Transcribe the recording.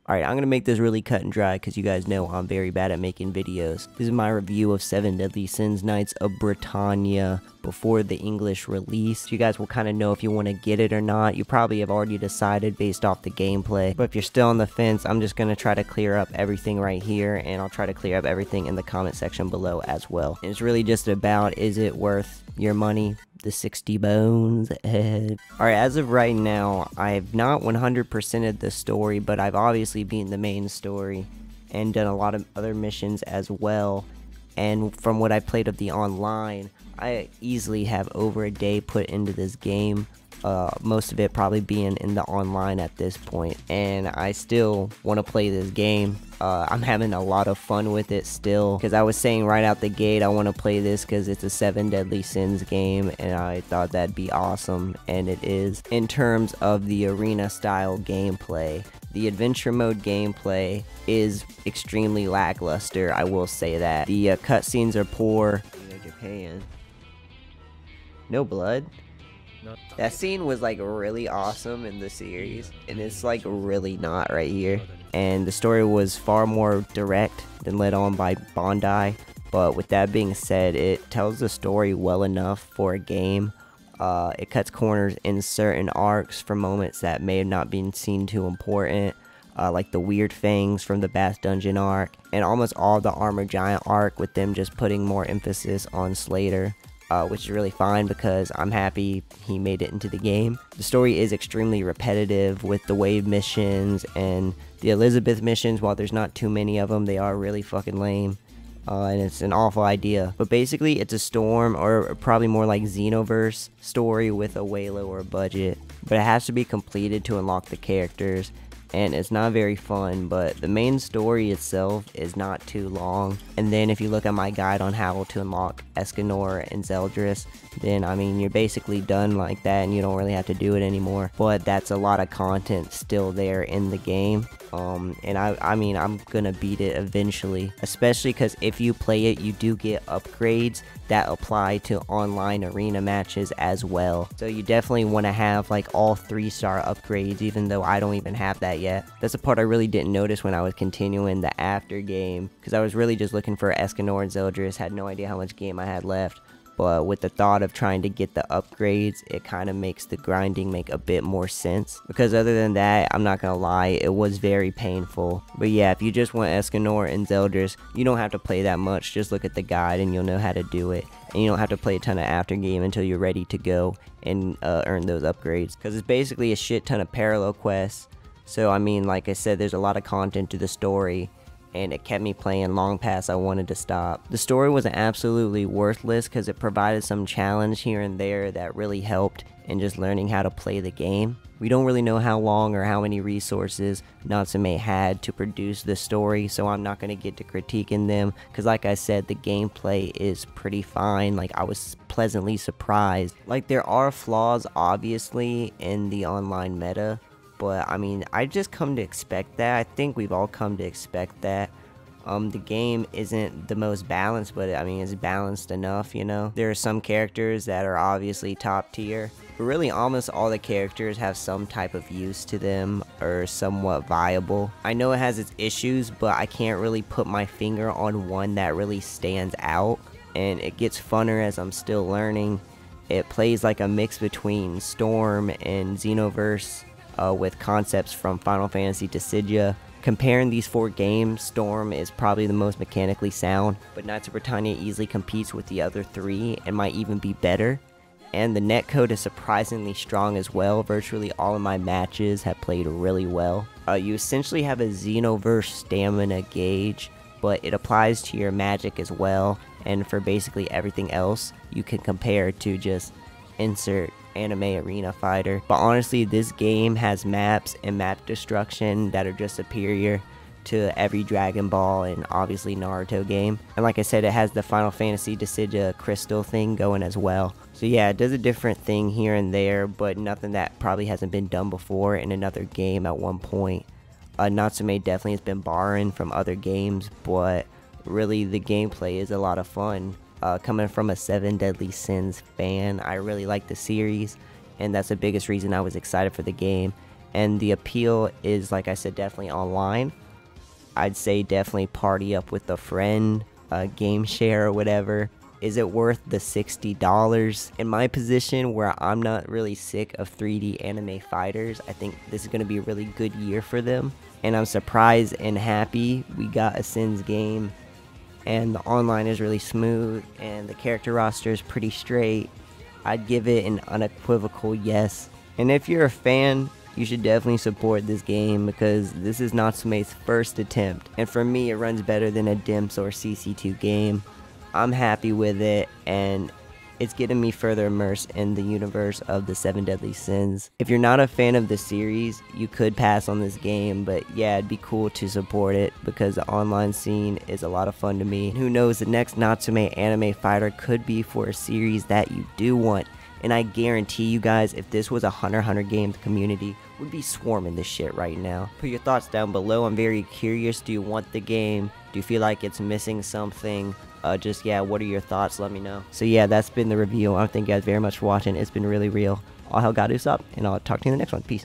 Alright, I'm going to make this really cut and dry because you guys know I'm very bad at making videos. This is my review of 7 Deadly Sins Knights of Britannia before the English release. You guys will kind of know if you want to get it or not. You probably have already decided based off the gameplay. But if you're still on the fence, I'm just going to try to clear up everything right here, and I'll try to clear up everything in the comment section below as well. And it's really just about, is it worth your money? The 60 bones ahead. Alright, as of right now, I've not 100%ed the story, but I've obviously beaten the main story and done a lot of other missions as well. And from what I played of the online, I easily have over a day put into this game. Most of it probably being in the online at this point, and I still want to play this game. I'm having a lot of fun with it still, because I was saying right out the gate I want to play this because it's a 7 Deadly Sins game, and I thought that'd be awesome, and it is. In terms of the arena style gameplay, the adventure mode gameplay is extremely lackluster, I will say that. The cutscenes are poor. Japan. No blood? That scene was like really awesome in the series, and it's like really not right here. And the story was far more direct than led on by Bondi, but with that being said, it tells the story well enough for a game. It cuts corners in certain arcs for moments that may have not been seen too important, like the weird things from the Bath Dungeon arc, and almost all the Armor Giant arc, with them just putting more emphasis on Slater. Which is really fine because I'm happy he made it into the game. The story is extremely repetitive with the wave missions and the Elizabeth missions. While there's not too many of them, they are really fucking lame. And it's an awful idea. But basically, it's a Storm, or probably more like Xenoverse story with a way lower budget. But it has to be completed to unlock the characters, and it's not very fun, but the main story itself is not too long. And then if you look at my guide on how to unlock Escanor and Zeldris, then I mean you're basically done like that and you don't really have to do it anymore. But that's a lot of content still there in the game. And I mean I'm gonna beat it eventually, especially because if you play it, you do get upgrades that apply to online arena matches as well. So you definitely want to have like all 3-star upgrades, even though I don't even have that yet. That's the part I really didn't notice when I was continuing the after game, because I was really just looking for Escanor and Zeldris, had no idea how much game I had left. But with the thought of trying to get the upgrades, it kind of makes the grinding make a bit more sense. Because other than that, I'm not gonna lie, it was very painful. But yeah, if you just want Escanor and Zeldris, you don't have to play that much. Just look at the guide and you'll know how to do it. And you don't have to play a ton of after game until you're ready to go and earn those upgrades. Because it's basically a shit ton of parallel quests. So I mean, like I said, there's a lot of content to the story, and it kept me playing long past I wanted to stop. The story wasn't absolutely worthless because it provided some challenge here and there that really helped in just learning how to play the game. We don't really know how long or how many resources Natsume had to produce this story, so I'm not going to get to critiquing them, because like I said, the gameplay is pretty fine. Like, I was pleasantly surprised. Like, there are flaws obviously in the online meta, but I mean, I just come to expect that. I think we've all come to expect that. The game isn't the most balanced, but I mean, it's balanced enough, you know? There are some characters that are obviously top tier, but really almost all the characters have some type of use to them or somewhat viable. I know it has its issues, but I can't really put my finger on one that really stands out, and it gets funner as I'm still learning. It plays like a mix between Storm and Xenoverse, with concepts from Final Fantasy Dissidia. Comparing these 4 games, Storm is probably the most mechanically sound, but Knights of Britannia easily competes with the other 3 and might even be better. And the netcode is surprisingly strong as well. Virtually all of my matches have played really well. You essentially have a Xenoverse stamina gauge, but it applies to your magic as well, and for basically everything else, you can compare to just insert anime arena fighter. But honestly, this game has maps and map destruction that are just superior to every Dragon Ball and obviously Naruto game. And like I said, it has the Final Fantasy Dissidia crystal thing going as well. So yeah, it does a different thing here and there, but nothing that probably hasn't been done before in another game at one point. Natsume definitely has been borrowing from other games, but really the gameplay is a lot of fun. Coming from a 7 Deadly Sins fan, I really like the series, and that's the biggest reason I was excited for the game. and the appeal is, like I said, definitely online. I'd say definitely party up with a friend, game share or whatever. Is it worth the $60? In my position, where I'm not really sick of 3D anime fighters, I think this is going to be a really good year for them. And I'm surprised and happy we got a Sins game. And the online is really smooth, and the character roster is pretty straight. I'd give it an unequivocal yes. And if you're a fan, you should definitely support this game, because this is Natsume's first attempt. And for me, it runs better than a DIMPS or CC2 game. I'm happy with it, and it's getting me further immersed in the universe of the 7 Deadly Sins. If you're not a fan of the series, you could pass on this game, but yeah, it'd be cool to support it because the online scene is a lot of fun to me. And who knows, the next Natsume anime fighter could be for a series that you do want. And I guarantee you guys, if this was a Hunter x Hunter game, the community would be swarming this shit right now. Put your thoughts down below. I'm very curious. Do you want the game? Do you feel like it's missing something? Yeah, what are your thoughts? Let me know. So yeah, that's been the review. I thank you guys very much for watching. It's been really real. All hell God is up, and I'll talk to you in the next one. Peace.